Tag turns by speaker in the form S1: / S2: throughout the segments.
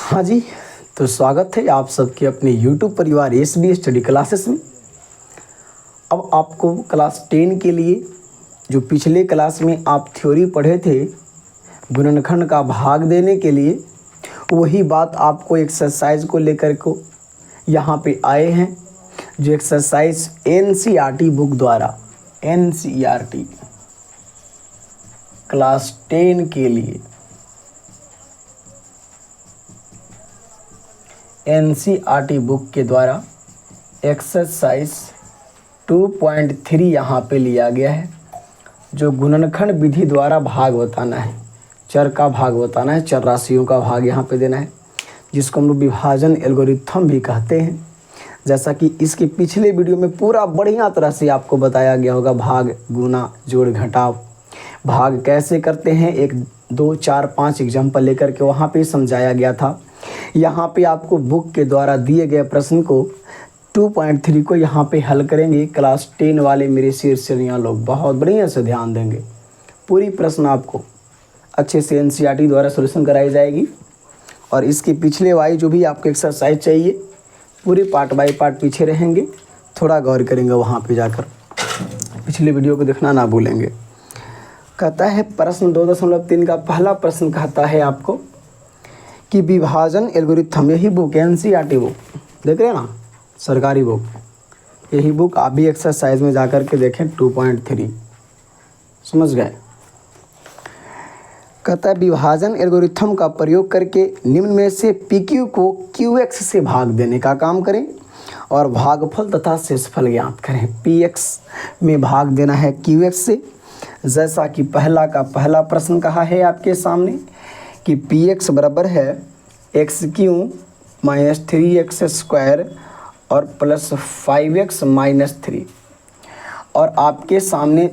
S1: हाँ जी, तो स्वागत है आप सबके अपने YouTube परिवार SB स्टडी क्लासेस में। अब आपको क्लास 10 के लिए जो पिछले क्लास में आप थ्योरी पढ़े थे गुणनखंड का भाग देने के लिए, वही बात आपको एक्सरसाइज को लेकर को यहाँ पे आए हैं। जो एक्सरसाइज NCERT बुक द्वारा NCERT क्लास 10 के लिए NCERT बुक के द्वारा एक्सरसाइज 2.3 यहाँ पे लिया गया है। जो गुणनखंड विधि द्वारा भाग बताना है, चर का भाग बताना है, चर राशियों का भाग यहाँ पे देना है, जिसको हम लोग विभाजन एल्गोरिथम भी कहते हैं। जैसा कि इसके पिछले वीडियो में पूरा बढ़िया तरह से आपको बताया गया होगा, भाग, गुना, जोड़, घटाव, भाग कैसे करते हैं, 1 2 4 5 एग्जाम्पल लेकर के वहाँ पे समझाया गया था। यहाँ पे आपको बुक के द्वारा दिए गए प्रश्न को 2.3 को यहाँ पे हल करेंगे। क्लास 10 वाले मेरे शीर्षनियाँ लोग बहुत बढ़िया से ध्यान देंगे। पूरी प्रश्न आपको अच्छे से NCERT द्वारा सॉल्यूशन कराई जाएगी। और इसके पिछले वाली जो भी आपको एक्सरसाइज चाहिए, पूरे पार्ट बाय पार्ट पीछे रहेंगे, थोड़ा गौर करेंगे वहाँ पे जाकर। पिछले वीडियो को देखना ना भूलेंगे। कहता है प्रश्न 2.3 का पहला प्रश्न कहता है आपको कि विभाजन एल्गोरिथम, यही बुक NCERT बुक देख रहे हैं ना, सरकारी बुक, यही बुक आप भी एक्सरसाइज में जाकर के देखें 2.3। समझ गए? कहता है विभाजन एल्गोरिथम का प्रयोग करके निम्न में से PQ को QX से भाग देने का काम करें और भागफल तथा शेषफल ज्ञात करें। PX में भाग देना है QX से। जैसा कि पहला का पहला प्रश्न कहा है आपके सामने कि PX बराबर है XQ माइनस 3x स्क्वायर और प्लस 5x माइनस 3, और आपके सामने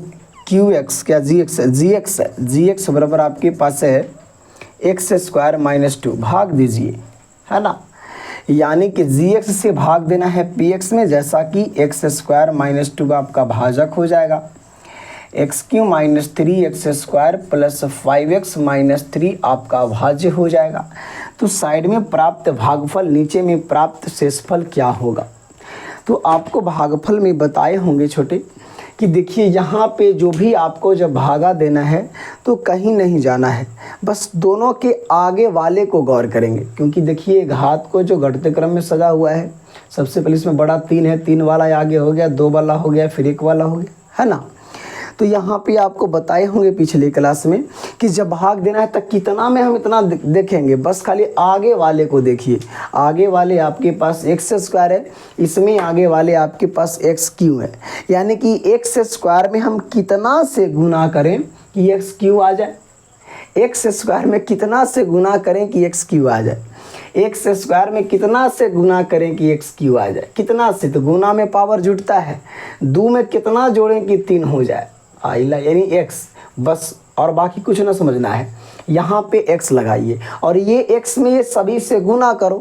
S1: QX क्या GX बराबर आपके पास है x स्क्वायर माइनस 2, भाग दीजिए, है ना। यानी कि GX से भाग देना है PX में, जैसा कि x स्क्वायर माइनस 2 आपका भाजक हो जाएगा। XQ minus 3x square plus 5x minus 3 आपका भाज्य हो जाएगा। तो साइड में प्राप्त भागफल, नीचे में प्राप्त शेषफल क्या होगा। तो आपको भागफल में बताए होंगे छोटे कि देखिए यहाँ पे जो भी आपको जब भागा देना है तो कहीं नहीं जाना है, बस दोनों के आगे वाले को गौर करेंगे। क्योंकि देखिए घात को जो घटते क्रम में सजा हुआ है, सबसे पहले इसमें बड़ा 3 है, 3 वाला आगे हो गया, 2 वाला हो गया, फिर 1 वाला हो गया, है ना। तो यहाँ पे आपको बताए होंगे पिछले क्लास में कि जब भाग देना है तब कितना में हम इतना देखेंगे, बस खाली आगे वाले को देखिए। आगे वाले आपके पास x स्क्वायर है, इसमें आगे वाले आपके पास XQ है। यानी कि x स्क्वायर में हम कितना से गुना करें कि XQ आ जाए, x स्क्वायर में कितना से गुना करें कि XQ आ जाए, x स्क्वायर में कितना से गुना करें कि XQ आ जाए। कितना से, तो गुना में पावर जुटता है, 2 में कितना जोड़ें कि 3 हो जाए, आइला यानी x, बस और बाकी कुछ ना समझना है। यहाँ पे x लगाइए और ये x में ये सभी से गुना करो।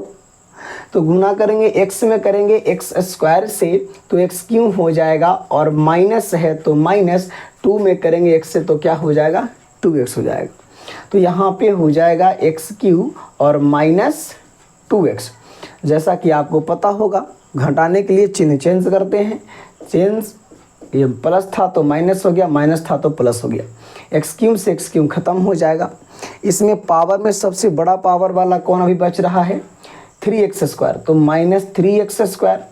S1: तो गुना करेंगे x में करेंगे x स्क्वायर से तो XQ हो जाएगा, और माइनस है तो माइनस 2 में करेंगे x से तो क्या हो जाएगा, 2x हो जाएगा। तो यहाँ पे हो जाएगा XQ और माइनस 2x। जैसा कि आपको पता होगा, घटाने के लिए चिन्ह चेंज करते हैं, ये प्लस था तो माइनस हो गया, माइनस था तो प्लस हो गया। XQ से XQ खत्म हो जाएगा। इसमें पावर में सबसे बड़ा पावर वाला कौन अभी बच रहा है, 3x स्क्वायर, तो माइनस 3x स्क्वायर,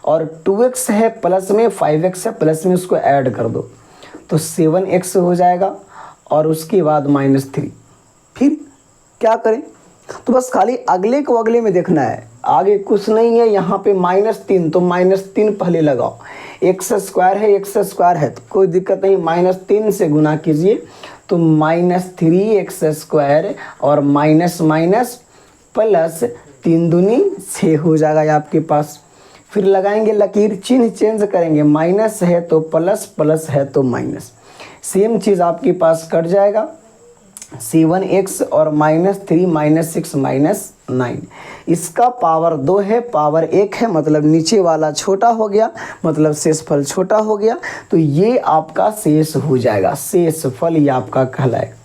S1: और 2x है प्लस में, 5x है प्लस में, उसको ऐड कर दो तो 7x हो जाएगा, और उसके बाद माइनस 3। फिर क्या करें, तो बस खाली अगले को अगले में देखना है, आगे कुछ नहीं है। यहाँ पे -3 तो -3 पहले लगाओ, x स्क्वायर है तो कोई दिक्कत नहीं, -3 से गुना कीजिए तो -3x स्क्वायर और माइनस माइनस प्लस 3 दूनी 6 हो जाएगा आपके पास। फिर लगाएंगे लकीर, चिन्ह चेंज करेंगे, माइनस है तो प्लस, प्लस है तो माइनस, सेम चीज़ आपके पास कट जाएगा। 7x और -3 -6 -9, इसका पावर 2 है, पावर 1 है, मतलब नीचे वाला छोटा हो गया, मतलब शेषफल छोटा हो गया। तो ये आपका शेष हो जाएगा, शेषफल ये आपका कहलाएगा।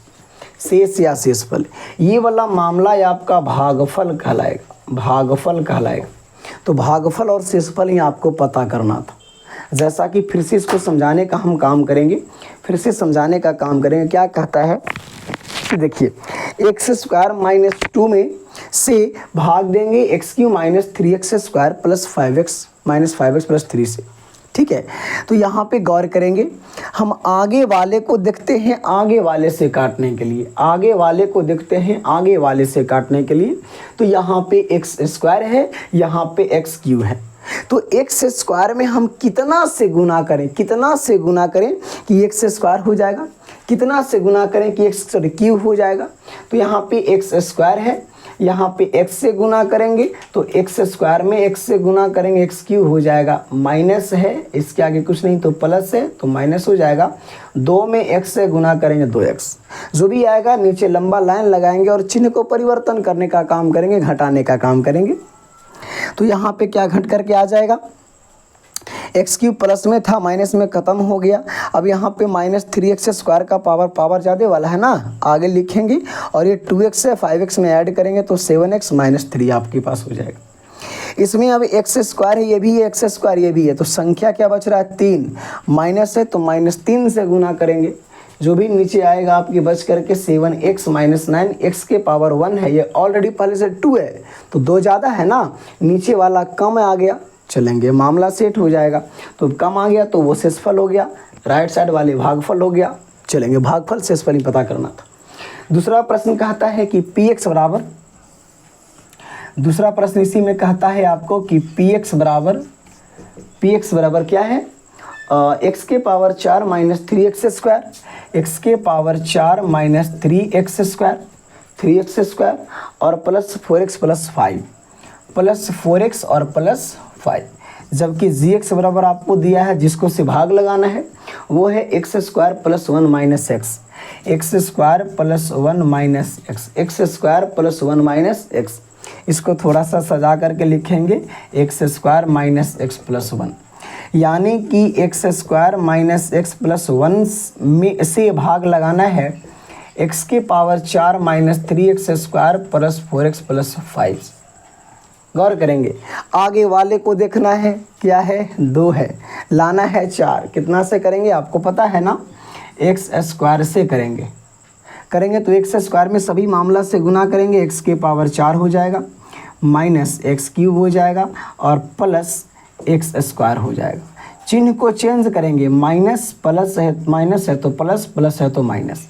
S1: शेष या शेषफल, ये वाला मामला ये आपका भागफल कहलाएगा, भागफल कहलाएगा। तो भागफल और शेषफल ही आपको पता करना था। जैसा कि फिर से इसको समझाने का हम काम करेंगे, फिर से समझाने का काम करेंगे। क्या कहता है कि देखिए एक्स स्क्वायर माइनस 2 में से भाग देंगे x Q minus 3x square plus 5x minus 5x plus 3 से। ठीक है, तो यहाँ पे गौर करेंगे, हम आगे वाले को देखते हैं आगे वाले से काटने के लिए, आगे वाले को देखते हैं आगे वाले से काटने के लिए। तो यहाँ पे एक्स स्क्वायर है, यहाँ पे एक्स क्यू है। तो एक्स स्क्वायर में हम कितना से गुना करें, कितना से गुना करें कि एक्स स्क्वायर हो जाएगा, कितना से गुना करें कि एक्स क्यूब हो जाएगा। तो यहाँ पे एक्स स्क्वायर है, यहाँ पे x से गुना करेंगे तो एक्स स्क्वायर में x से गुना करेंगे एक्स क्यूब हो जाएगा, माइनस है इसके आगे कुछ नहीं तो प्लस है तो माइनस हो जाएगा। 2 में x से गुना करेंगे 2x, जो भी आएगा नीचे लंबा लाइन लगाएंगे और चिन्ह को परिवर्तन करने का काम करेंगे, घटाने का काम करेंगे। तो यहाँ पे क्या घट करके आ जाएगा, एक्स क्यूब प्लस में था माइनस में ख़त्म हो गया। अब यहाँ पे माइनस 3x स्क्वायर का पावर ज़्यादा वाला है ना, आगे लिखेंगे और ये 2x है 5x में ऐड करेंगे तो 7x माइनस 3 आपके पास हो जाएगा। इसमें अब एक्स स्क्वायर है, ये भी है एक्स स्क्वायर ये भी है, तो संख्या क्या बच रहा है 3, माइनस है तो माइनस 3 से गुना करेंगे, जो भी नीचे आएगा आपके बच करके 7x माइनस 9, x के पावर 1 है, ये ऑलरेडी पहले से 2 है तो 2 ज़्यादा है ना, नीचे वाला कम आ गया, चलेंगे मामला सेट हो जाएगा। तो कम आ गया तो वो शेषफल हो गया, राइट साइड वाले भागफल हो गया, चलेंगे भागफल शेषफल ही पता करना था। दूसरा प्रश्न कहता है कि px बराबर, दूसरा प्रश्न इसी में कहता है आपको कि px बराबर क्या है, x के power 4 minus 3x square, x के power 4 minus 3x square, 3x square और plus 4x plus 5, plus 4x और प्लस 5। जबकि gx बराबर आपको दिया है, जिसको से भाग लगाना है वो है x square plus 1 minus x, x square plus 1 minus x, x square plus 1 minus x. इसको थोड़ा सा सजा करके लिखेंगे x square minus x plus 1, यानी कि x square minus x plus 1 में से भाग लगाना है एक्स के power 4 minus 3x square plus 4x plus 5। गौर करेंगे, आगे वाले को देखना है क्या है 2 है, लाना है 4, कितना से करेंगे आपको पता है ना, एक्स स्क्वायर से करेंगे तो एक्स स्क्वायर में सभी मामला से गुना करेंगे, एक्स के पावर 4 हो जाएगा माइनस एक्स क्यूब हो जाएगा और प्लस एक्स स्क्वायर हो जाएगा। चिन्ह को चेंज करेंगे, माइनस प्लस है, माइनस है तो प्लस, प्लस है तो माइनस,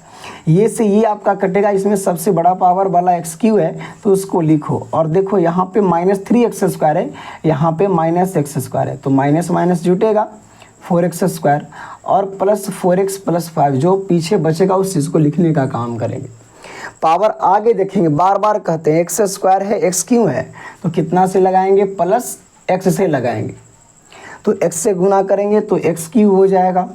S1: ये से ये आपका कटेगा। इसमें सबसे बड़ा पावर वाला एक्स क्यू है तो उसको लिखो और देखो यहाँ पे माइनस 3x स्क्वायर है, यहाँ पे माइनस एक्स स्क्वायर है तो माइनस माइनस जुटेगा 4x स्क्वायर और प्लस 4x प्लस 5, जो पीछे बचेगा उस चीज़ को लिखने का काम करेंगे। पावर आगे देखेंगे, बार बार कहते हैं एक्स स्क्वायर है एक्स क्यू है तो कितना से लगाएंगे, प्लस एक्स से लगाएंगे, तो एक्स से गुना करेंगे तो एक्स क्यूब हो जाएगा,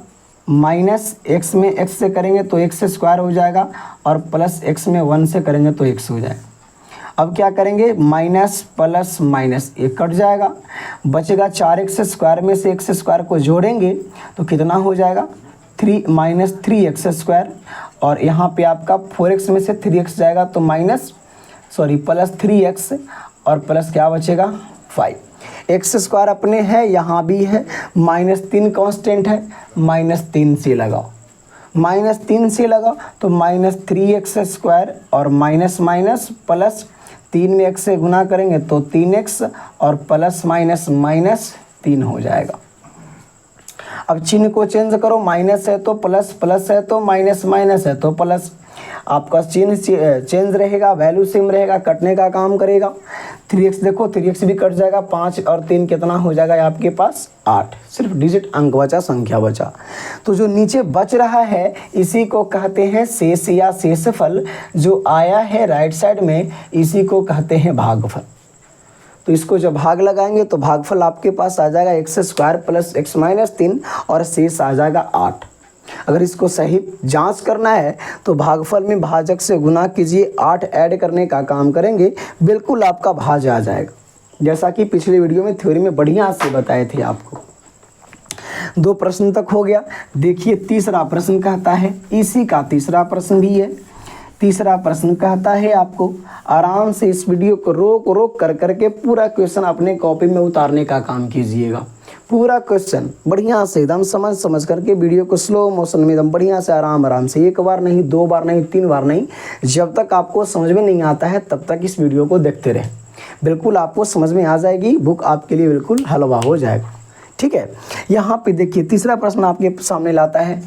S1: माइनस एक्स में एक्स से करेंगे तो एक्स स्क्वायर हो जाएगा और प्लस एक्स में 1 से करेंगे तो एक्स हो जाएगा। अब क्या करेंगे, माइनस प्लस माइनस एक कट जाएगा, बचेगा 4x स्क्वायर में से एक्स स्क्वायर को जोड़ेंगे तो कितना हो जाएगा 3 माइनस 3x स्क्वायर और यहाँ पे आपका 4x में से 3x जाएगा तो प्लस 3x और प्लस क्या बचेगा 5। एक्स स्क्वायर अपने है, यहाँ भी है, माइनस 3 कांस्टेंट है, माइनस 3 से लगाओ, माइनस 3 से लगाओ तो माइनस 3x स्क्वायर और माइनस माइनस प्लस 3 में x से गुना करेंगे तो 3x और प्लस माइनस माइनस 3 हो जाएगा। अब चिन्ह को चेंज करो, माइनस है तो प्लस, प्लस है तो माइनस, माइनस है तो प्लस, आपका चिन्ह चेंज रहेगा, वैल्यू सेम रहेगा, कटने का काम करेगा। 3x देखो 3x भी कट जाएगा, 5 और 3 कितना हो जाएगा आपके पास 8, सिर्फ डिजिट अंक बचा, संख्या बचा। तो जो नीचे बच रहा है इसी को कहते हैं शेष या शेषफल, जो आया है राइट साइड में इसी को कहते हैं भागफल। तो इसको जब भाग लगाएंगे तो भागफल आपके पास आ जाएगा x square plus x minus 3 और शेष आ जाएगा 8। अगर इसको सही जांच करना है तो भागफल में भाजक से गुना कीजिए, 8 ऐड करने का काम करेंगे, बिल्कुल आपका भाज्य आ जाएगा, जैसा कि पिछले वीडियो में थ्योरी में बढ़िया से बताए थे आपको। 2 प्रश्न तक हो गया। देखिए तीसरा प्रश्न कहता है, इसी का तीसरा प्रश्न भी है, तीसरा प्रश्न कहता है आपको आराम से इस वीडियो को रोक रोक कर करके पूरा क्वेश्चन अपने कॉपी में उतारने का काम कीजिएगा। पूरा क्वेश्चन बढ़िया से एकदम समझ समझ करके वीडियो को स्लो मोशन में एकदम बढ़िया से आराम से, एक बार नहीं, दो बार नहीं, तीन बार नहीं, जब तक आपको समझ में नहीं आता है तब तक इस वीडियो को देखते रहें। बिल्कुल आपको समझ में आ जाएगी, बुक आपके लिए बिल्कुल हलवा हो जाएगा। ठीक है, यहाँ पे देखिए तीसरा प्रश्न आपके सामने लाता है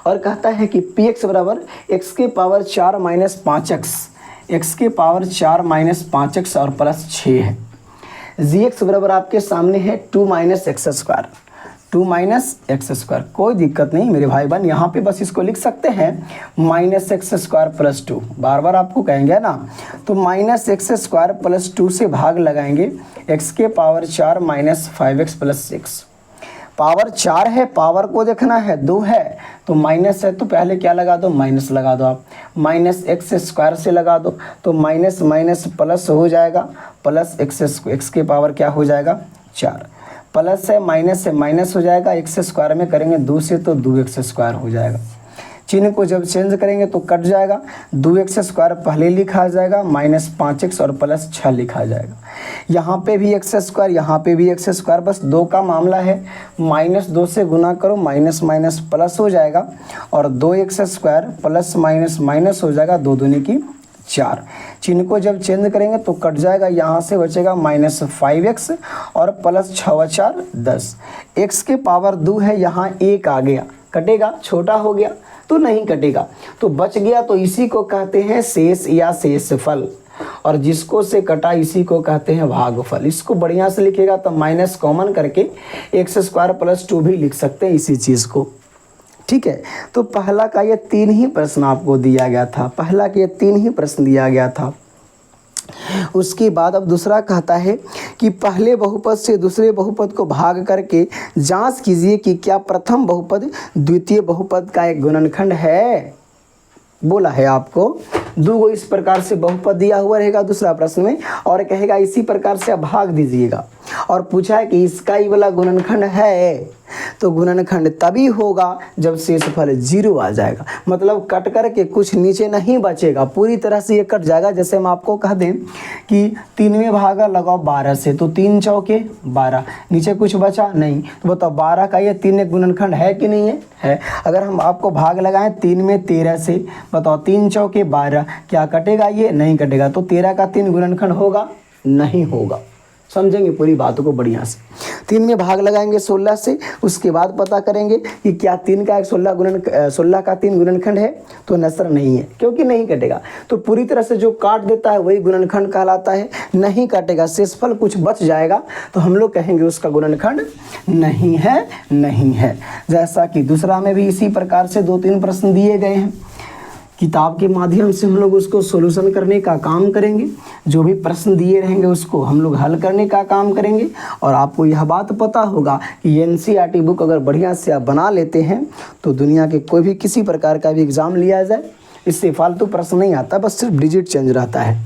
S1: और कहता है कि पी एक्स बराबर एक्स के पावर 4 माइनस 5x, एक्स के पावर 4 माइनस 5x और प्लस 6 है। जी एक्स बराबर आपके सामने है 2 minus x square, 2 minus x square. कोई दिक्कत नहीं मेरे भाई बहन, यहाँ पे बस इसको लिख सकते हैं माइनस एक्स स्क्वायर प्लस 2, बार बार आपको कहेंगे ना, तो माइनस एक्स स्क्वायर प्लस 2 से भाग लगाएंगे एक्स के power 4 minus 5x plus 6। Power 4 है, पावर को देखना है, 2 है तो माइनस है तो पहले क्या लगा दो, माइनस लगा दो आप, माइनस एक्स स्क्वायर से लगा दो तो माइनस माइनस प्लस हो जाएगा, प्लस एक्स के पावर क्या हो जाएगा 4, प्लस है माइनस हो जाएगा, एक्स स्क्वायर में करेंगे 2 से तो 2x स्क्वायर हो जाएगा। चिन्ह को जब चेंज करेंगे तो कट जाएगा, 2x स्क्वायर पहले लिखा जाएगा, माइनस 5x और प्लस 6 लिखा जाएगा। यहाँ पे भी एक्स स्क्वायर, यहाँ पे भी एक्स स्क्वायर, बस 2 का मामला है, माइनस 2 से गुना करो, माइनस माइनस प्लस हो जाएगा और 2x square plus minus minus हो जाएगा, 2 दूनी की 4। चिन्ह को जब चेंज करेंगे तो कट जाएगा, यहाँ से बचेगा माइनस 5x और प्लस 6 4 10। x के पावर 2 है, यहाँ 1 आ गया, कटेगा, छोटा हो गया तो नहीं कटेगा, तो बच गया, तो इसी को कहते हैं शेष या शेषफल, और जिसको से कटा इसी को कहते हैं भागफल। इसको बढ़िया से लिखेगा तो माइनस कॉमन करके एक्स स्क्वायर प्लस 2 भी लिख सकते हैं इसी चीज़ को। ठीक है, तो पहला का ये 3 ही प्रश्न आपको दिया गया था, पहला के 3 ही प्रश्न दिया गया था। उसके बाद अब दूसरा कहता है कि पहले बहुपद से दूसरे बहुपद को भाग करके जांच कीजिए कि क्या प्रथम बहुपद द्वितीय बहुपद का एक गुणनखंड है। बोला है आपको 2 गो इस प्रकार से बहुपद दिया हुआ रहेगा दूसरा प्रश्न में, और कहेगा इसी प्रकार से आप भाग दीजिएगा, और पूछा है कि इसका ही वाला गुणनखंड है, तो गुणनखंड तभी होगा जब शेषफल 0 आ जाएगा, मतलब कट करके कुछ नीचे नहीं बचेगा, पूरी तरह से ये कट जाएगा। जैसे हम आपको कह दें कि 3वें भागा लगाओ 12 से, तो 3 चौके 12, नीचे कुछ बचा नहीं, तो बताओ 12 का ये 3 गुणनखंड है कि नहीं है? अगर हम आपको भाग लगाएं 3 में 13 से, बताओ 3 चौके 12, क्या कटेगा? ये नहीं कटेगा, तो 13 का 3 गुणनखंड होगा? नहीं होगा। समझेंगे पूरी बातों को बढ़िया से। 3 में भाग लगाएंगे 16 से, उसके बाद पता करेंगे कि क्या 3 का 16 का 3 गुणनखंड है, तो नसर नहीं है, क्योंकि नहीं कटेगा। तो पूरी तरह से जो काट देता है वही गुणनखंड कहलाता है, नहीं काटेगा, शेषफल कुछ बच जाएगा तो हम लोग कहेंगे उसका गुणनखंड नहीं है, नहीं है। जैसा कि दूसरा में भी इसी प्रकार से 2-3 प्रश्न दिए गए हैं, किताब के माध्यम से हम लोग उसको सॉल्यूशन करने का काम करेंगे, जो भी प्रश्न दिए रहेंगे उसको हम लोग हल करने का काम करेंगे। और आपको यह बात पता होगा कि एनसीईआरटी बुक अगर बढ़िया से आप बना लेते हैं तो दुनिया के कोई भी किसी प्रकार का भी एग्ज़ाम लिया जाए इससे फालतू प्रश्न नहीं आता, बस सिर्फ डिजिट चेंज रहता है।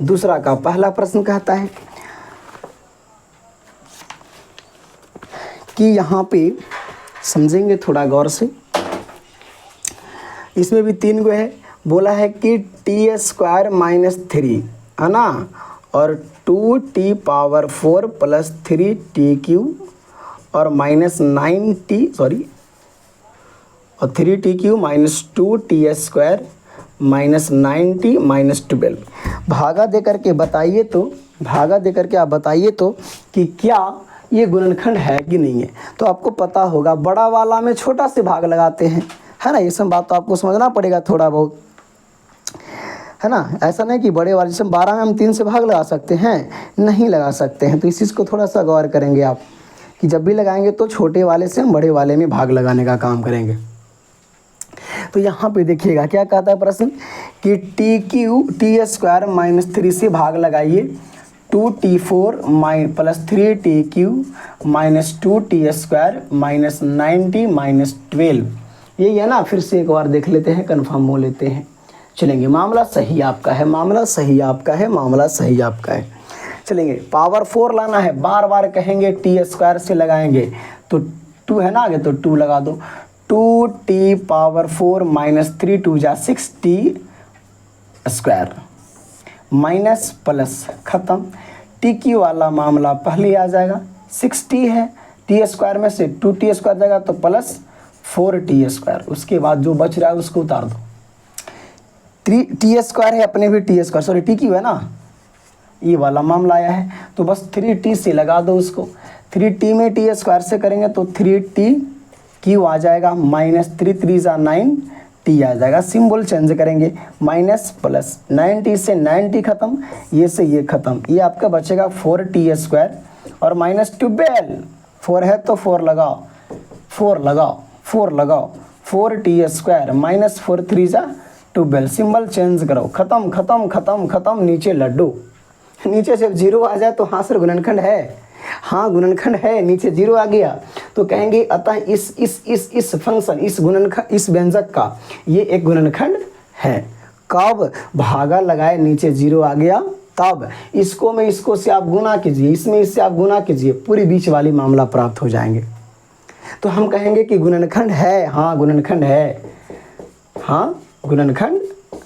S1: दूसरा का पहला प्रश्न कहता है कि यहाँ पे समझेंगे थोड़ा गौर से, इसमें भी 3 गो है। बोला है कि टी स्क्वायर माइनस 3 है ना, और 2t पावर 4 प्लस 3t³ और माइनस 9t और 3t³ minus 2t square minus 9t minus 12। भागा दे करके बताइए तो, भागा दे करके आप बताइए तो कि क्या ये गुणनखंड है कि नहीं है। तो आपको पता होगा बड़ा वाला में छोटा से भाग लगाते हैं, है ना, ये सब बात तो आपको समझना पड़ेगा थोड़ा बहुत, है ना। ऐसा नहीं कि बड़े वाले जैसे 12 में हम 3 से भाग लगा सकते हैं, नहीं लगा सकते हैं। तो इस चीज़ को थोड़ा सा गौर करेंगे आप कि जब भी लगाएंगे तो छोटे वाले से हम बड़े वाले में भाग लगाने का काम करेंगे। तो यहाँ पे देखिएगा क्या कहता है प्रश्न कि टी स्क्वायर माइनस 3 से भाग लगाइए 2t4 plus 3t³ minus 2t square minus 9t minus 12। यही है ना, फिर से एक बार देख लेते हैं, कन्फर्म हो लेते हैं। चलेंगे, मामला सही आपका है, मामला सही आपका है, मामला सही आपका है। चलेंगे, पावर 4 लाना है, बार बार कहेंगे टी स्क्वायर से लगाएंगे तो 2 है ना आगे, तो 2 लगा दो। 2t⁴ माइनस 3 2 जा 6t² माइनस प्लस खत्म। टी क्यू वाला मामला पहले आ जाएगा, 6t है, t² में से 2t² जाएगा तो प्लस 4t²। उसके बाद जो बच रहा है उसको उतार दो। 3t² है, अपने भी t², सॉरी टी क्यू है ना, ये वाला मामला आया है तो बस 3t से लगा दो उसको। 3t में t² से करेंगे तो 3t³ आ जाएगा, माइनस 3 3 जा 9t आ जाएगा। सिंबल चेंज करेंगे, माइनस प्लस 9t से 9t खत्म, ये से ये खत्म, ये आपका बचेगा 4t² और माइनस 12। 4 है तो 4 लगाओ, 4 लगाओ, 4 लगाओ, 4t² माइनस 4 3 जा 12। सिंबल चेंज करो, खत्म खत्म खत्म खत्म। नीचे लड्डू, नीचे सिर्फ 0 आ जाए तो हाँ सर गुणनखंड है, हाँ गुणनखंड है, नीचे 0 आ गया तो कहेंगे अतः इस फंक्शन, इस गुणनखंड, इस व्यंजक का ये एक गुणनखंड है। कब? भागा लगाए, नीचे 0 आ गया तब। इसको में इसको से आप गुना कीजिए, इसमें इससे आप गुना कीजिए, पूरी बीच वाली मामला प्राप्त हो जाएंगे। तो हम कहेंगे कि गुणनखंड है, हाँ गुणनखंड है, हाँ गुणनखंड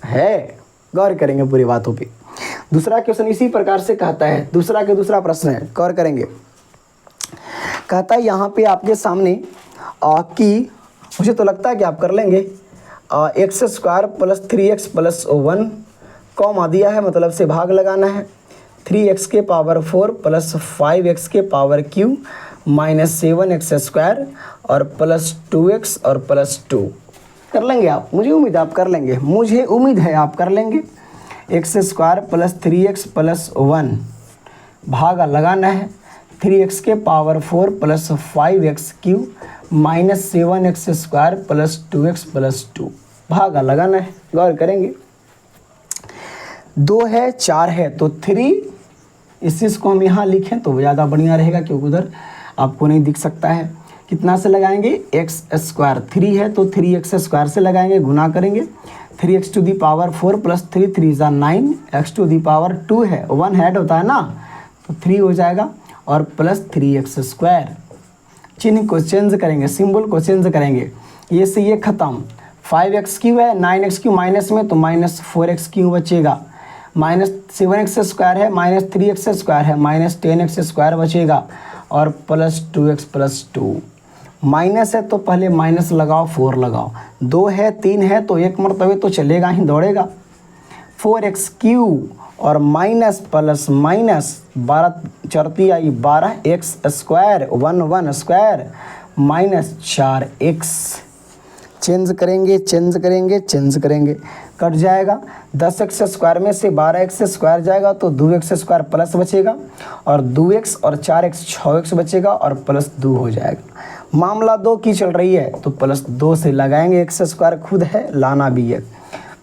S1: है। गौर करेंगे पूरी बातों पे। दूसरा क्वेश्चन इसी प्रकार से कहता है, दूसरा प्रश्न है, गौर करेंगे। कहता है यहाँ पे आपके सामने कि मुझे तो लगता है कि आप कर लेंगे, x² plus 3x plus 1 comma दिया है, मतलब से भाग लगाना है। 3x⁴ plus 5x³ minus 7x² और प्लस 2x और प्लस 2 कर लेंगे आप, मुझे उम्मीद है आप कर लेंगे, मुझे उम्मीद है आप कर लेंगे। x² प्लस 3x प्लस 1 भागा लगाना है 3x⁴ plus 5x³ minus 7x² plus 2x plus 2 भागा लगाना है। गौर करेंगे, 2 है 4 है तो 3, इस चीज़ को हम यहाँ लिखें तो ज़्यादा बढ़िया रहेगा क्योंकि उधर आपको नहीं दिख सकता है। कितना से लगाएंगे? x², 3 है तो 3x² से लगाएंगे, गुना करेंगे। 3x⁴ प्लस 3 3 जा 9, x⁴ 2 है, 1 हेड होता है ना तो 3 हो जाएगा और प्लस 3x²। चिन्ह को चेंज करेंगे, सिंबल को चेंज करेंगे, ये से ये खत्म। 5x³ है, 9x³ माइनस में तो माइनस 4x³ बचेगा, माइनस 7x² है, माइनस 3x² है, माइनस 10x² बचेगा और प्लस 2x प्लस 2। माइनस है तो पहले माइनस लगाओ, 4 लगाओ। 2 है 3 है तो एक मरतबे तो चलेगा ही, दौड़ेगा। 4x³ और माइनस प्लस माइनस 12 चरती आई 12x² 1 1 square minus 4x। Change करेंगे, चेंज करेंगे, चेंज करेंगे, कट जाएगा। 10x² में से 12x² जाएगा तो 2x² प्लस बचेगा और 2x और 4x 6x बचेगा और प्लस 2 हो जाएगा। मामला 2 की चल रही है तो प्लस 2 से लगाएंगे, x² खुद है, लाना भी है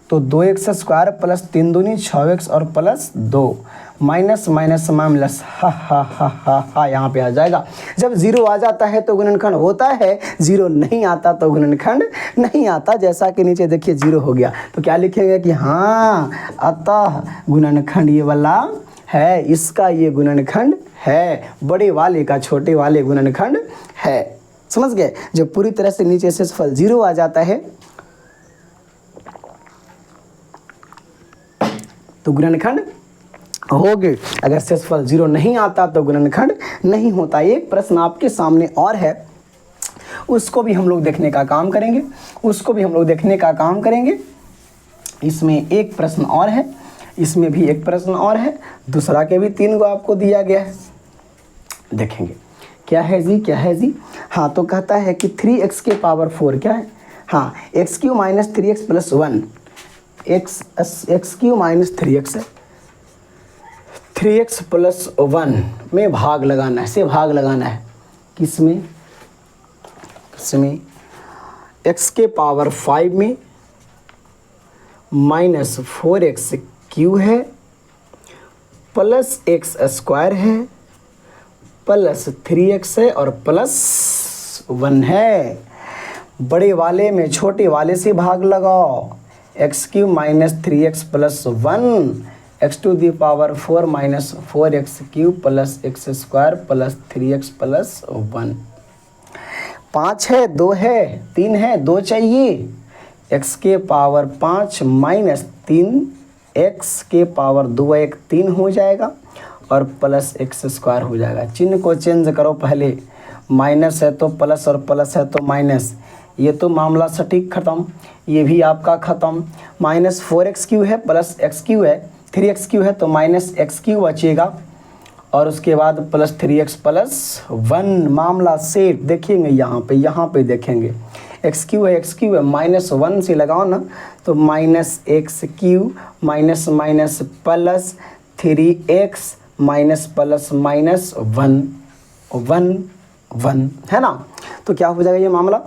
S1: तो 2x² प्लस 3 दूनी 6x और प्लस 2 माइनस माइनस माइनस हा यहाँ पे आ जाएगा। जब 0 आ जाता है तो गुणनखंड होता है, 0 नहीं आता तो गुणनखंड नहीं आता। जैसा कि नीचे देखिए 0 हो गया तो क्या लिखेंगे कि हाँ अतः गुणनखंड ये वाला है, इसका ये गुणनखंड है, बड़े वाले का छोटे वाले गुणनखंड है। समझ गए? जब पूरी तरह से नीचे से फल 0 आ जाता है तो गुणनखंड हो गए, अगर शेषफल 0 नहीं आता तो गुणनखंड नहीं होता। एक प्रश्न आपके सामने और है, उसको भी हम लोग देखने का काम करेंगे, उसको भी हम लोग देखने का काम करेंगे। इसमें एक प्रश्न और है, इसमें भी एक प्रश्न और है, दूसरा के भी 3 को आपको दिया गया है, देखेंगे क्या है जी, क्या है जी। हाँ तो कहता है कि 3x⁴ क्या है, हाँ x³ minus 3x plus 1, x³ minus 3x है, 3x प्लस 1 में भाग लगाना है, से भाग लगाना है किसमें, किसमें x⁵ में माइनस 4x³ है प्लस x² है प्लस 3x है और प्लस 1 है। बड़े वाले में छोटे वाले से भाग लगाओ, x³ minus 3x plus 1 x⁴ minus 4x³ plus x² plus 3x plus 1। 5 है, 2 है, 3 है, 2 चाहिए। x के पावर 5 माइनस 3 x के पावर 2 1 3 हो जाएगा और प्लस एक्स स्क्वायर हो जाएगा। चिन्ह को चेंज करो, पहले माइनस है तो प्लस और प्लस है तो माइनस। ये तो मामला सटीक खत्म, ये भी आपका खत्म। माइनस 4x³ है प्लस x³ है, 3x³ है तो माइनस x³ बचेगा और उसके बाद प्लस 3x + 1। मामला सेट। देखेंगे यहाँ पे देखेंगे x³ है, x³ है, -1 से लगाओ ना तो minus x³ minus minus plus 3x minus plus minus 1 1 1 है ना। तो क्या हो जाएगा ये मामला,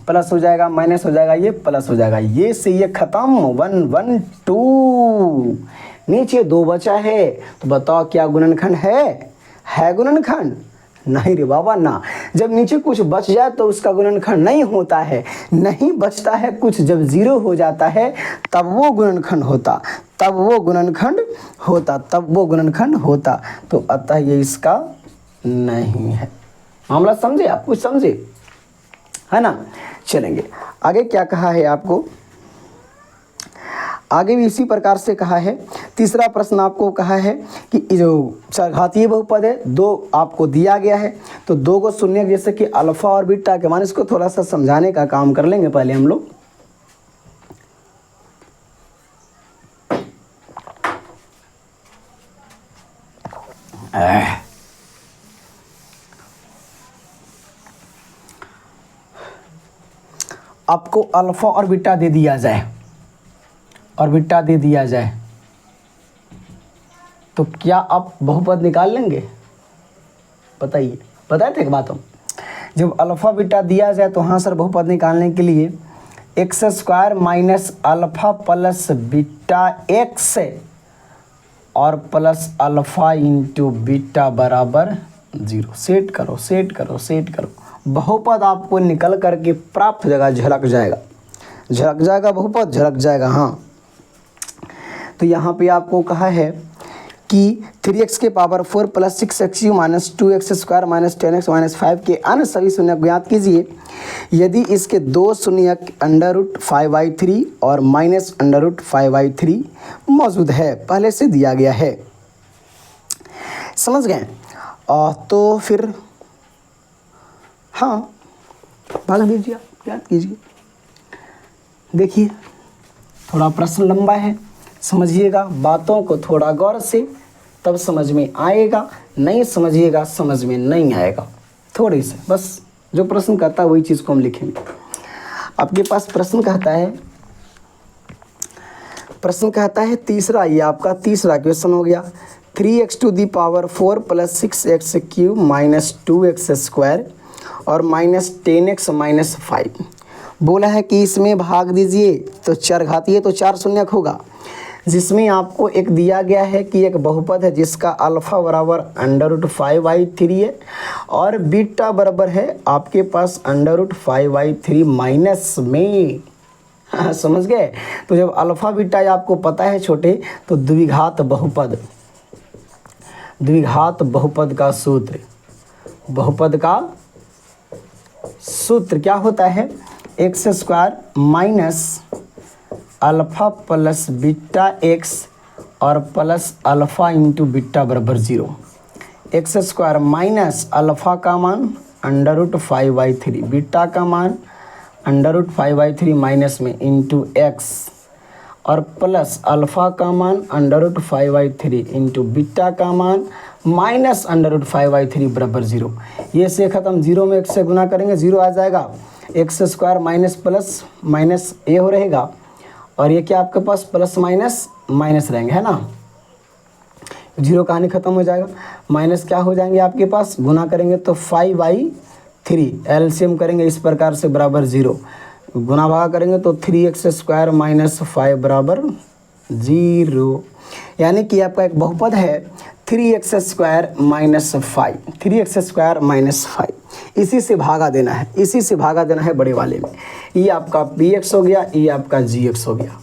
S1: प्लस हो जाएगा, माइनस हो जाएगा, ये प्लस हो जाएगा, ये से ये खत्म। 1 1 2। नीचे 2 बचा है तो बताओ क्या गुणनखंड है गुणनखंड? नहीं रे बाबा ना। जब नीचे कुछ बच जाए तो उसका गुणनखंड नहीं होता है, नहीं बचता है कुछ। जब 0 हो जाता है तब वो गुणनखंड होता, तब वो गुणनखंड होता। तो अतः ये इसका नहीं है। मामला समझे आप? कुछ समझे है ना। चलेंगे आगे। क्या कहा है आपको? आगे भी इसी प्रकार से कहा है। तीसरा प्रश्न आपको कहा है कि जो चरघातीय बहुपद है 2 आपको दिया गया है, तो 2 को शून्य जैसे कि अल्फा और बीटा के मान, इसको थोड़ा सा समझाने का काम कर लेंगे पहले हम लोग। आपको अल्फा और बीटा दे दिया जाए तो क्या आप बहुपद निकाल लेंगे? बताइए, बताए थे एक बात हम, जब अल्फा बीटा दिया जाए तो हाँ सर बहुपद निकालने के लिए x² minus alpha plus beta x और प्लस अल्फा इंटू बीटा बराबर 0। सेट करो। बहुपद आपको निकल करके प्राप्त हो जाएगा, झलक जाएगा बहुपद, झलक जाएगा। हाँ, तो यहाँ पे आपको कहा है कि 3x के power 4 plus 6x³ minus 2x² minus 10x minus 5 के अन्य सभी शून्यक ज्ञात कीजिए यदि इसके 2 शून्यक √5/3 और माइनस √5/3 मौजूद है। पहले से दिया गया है, समझ गए। तो फिर हाँ भाग दीजिए, याद कीजिए। देखिए थोड़ा प्रश्न लंबा है, समझिएगा बातों को थोड़ा गौर से, तब समझ में आएगा। नहीं समझिएगा समझ में नहीं आएगा। थोड़ी से बस जो प्रश्न कहता है वही चीज़ को हम लिखेंगे। आपके पास प्रश्न कहता है तीसरा, ये आपका तीसरा क्वेश्चन हो गया। 3x⁴ plus 6x³ minus 2x² और माइनस 10x माइनस 5 बोला है कि इसमें भाग दीजिए। तो चरघातीय तो 4 शून्यक होगा, जिसमें आपको एक दिया गया है कि एक बहुपद है जिसका अल्फा बराबर √5/3 है और बीटा बराबर है आपके पास √5/3 माइनस में। समझ गए। तो जब अल्फा बीटा आपको पता है छोटे, तो द्विघात बहुपद का सूत्र क्या होता है? x² minus alpha plus beta x और प्लस अल्फा इंटू बीटा बराबर 0। x² माइनस अल्फा का मान √5/3, बीटा का मान √5/3 माइनस में इंटू x और प्लस अल्फा का मान √5/3 इंटू बीटा का मान माइनस √5/3 बराबर 0। ये से ख़त्म, 0 में x से गुना करेंगे 0 आ जाएगा, x² माइनस प्लस माइनस ये हो रहेगा और ये क्या आपके पास प्लस माइनस रहेंगे, है ना। 0 कहानी ख़त्म हो जाएगा, माइनस क्या हो जाएंगे आपके पास, गुना करेंगे तो 5/3, एलसीएम करेंगे इस प्रकार से बराबर 0, गुना भागा करेंगे तो 3x² माइनस 5 बराबर 0। यानी कि आपका एक बहुपद है 3x² माइनस 5, 3x² माइनस 5। इसी से भागा देना है, बड़े वाले में। ये आपका px हो गया, ये आपका gx हो गया,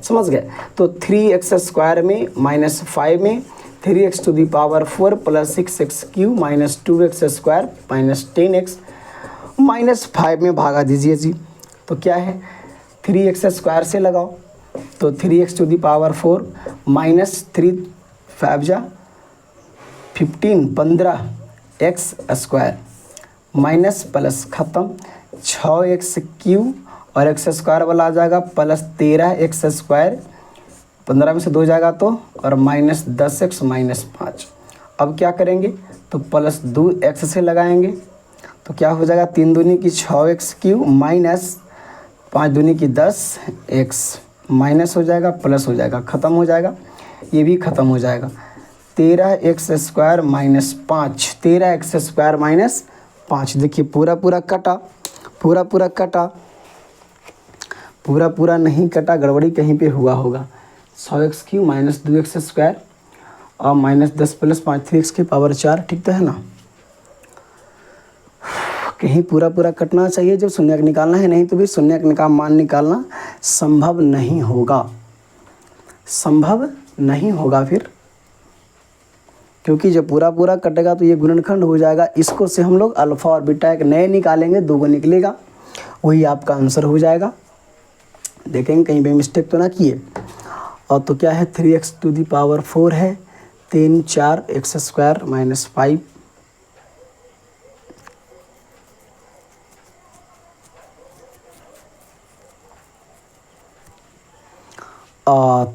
S1: समझ गए। तो 3x² में माइनस 5 में 3x⁴ plus 6x³ minus 2x² minus 10x -5 में भागा दीजिए जी, तो क्या है 3x स्क्वायर से लगाओ, तो 3x⁴ माइनस 3 5 जा 15 15 x स्क्वायर माइनस प्लस ख़त्म 6x³ और x स्क्वायर वाला आ जाएगा प्लस 13x स्क्वायर, 15 में से 2 जाएगा तो, और माइनस 10x माइनस 5। अब क्या करेंगे तो प्लस 2x से लगाएंगे, तो क्या हो जाएगा 3 दूनी की 6x³ माइनस 5 दूनी की 10x माइनस हो जाएगा प्लस हो जाएगा, ख़त्म हो जाएगा, ये भी ख़त्म हो जाएगा। 13x square minus 5, 13x square minus 5, देखिए पूरा पूरा कटा, पूरा पूरा कटा, पूरा पूरा नहीं कटा, गड़बड़ी कहीं पे हुआ होगा। 100x³ माइनस 2x स्क्वायर और माइनस 10 प्लस 5 3x⁴, ठीक तो है ना। कहीं पूरा पूरा कटना चाहिए जब शून्यक निकालना है, नहीं तो भी शून्यक का मान निकालना संभव नहीं होगा, संभव नहीं होगा फिर, क्योंकि जब पूरा पूरा कटेगा तो ये गुणनखंड हो जाएगा। इसको से हम लोग अल्फ़ा और बीटा एक नए निकालेंगे, 2 निकलेगा, वही आपका आंसर हो जाएगा। देखेंगे कहीं पे मिस्टेक तो ना किए। और तो क्या है 3x⁴ है, 3 4 x स्क्वायर माइनस 5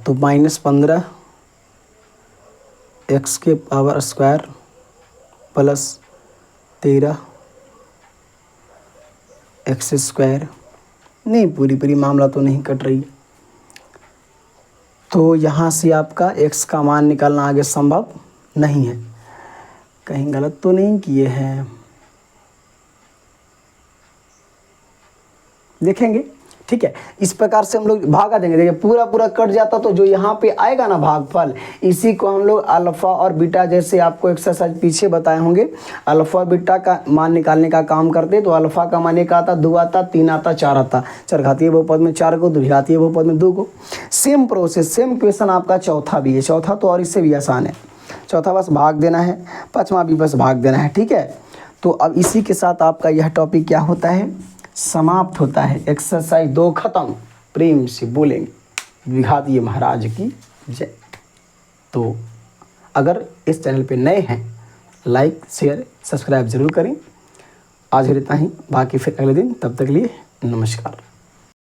S1: तो माइनस 15 x² प्लस 13 x²। नहीं, पूरी पूरी मामला तो नहीं कट रही, तो यहाँ से आपका x का मान निकालना आगे संभव नहीं है। कहीं गलत तो नहीं किए हैं, देखेंगे, ठीक है। इस प्रकार से हम लोग भागा देंगे। देखिए पूरा पूरा कट जाता तो जो यहाँ पे आएगा ना भागफल, इसी को हम लोग अल्फ़ा और बीटा, जैसे आपको एक्सरसाइज पीछे बताए होंगे, अल्फ़ा और बीटा का मान निकालने का काम करते। तो अल्फ़ा का मान 1 आता, 2 आता, 3 आता, 4 आता, चरघातीय बहुपद में 4 को, द्विघातीय बहुपद में 2 को। सेम प्रोसेस, सेम क्वेश्चन आपका चौथा भी है। चौथा तो और इससे भी आसान है, चौथा बस भाग देना है, 5वां भी बस भाग देना है, ठीक है। तो अब इसी के साथ आपका यह टॉपिक क्या होता है, समाप्त होता है। एक्सरसाइज 2 खत्म। प्रेम से बोलेंगे द्विघातीय महाराज की जय। तो अगर इस चैनल पे नए हैं, लाइक शेयर सब्सक्राइब जरूर करें। आज इतना ही, बाकी फिर अगले दिन, तब तक के लिए नमस्कार।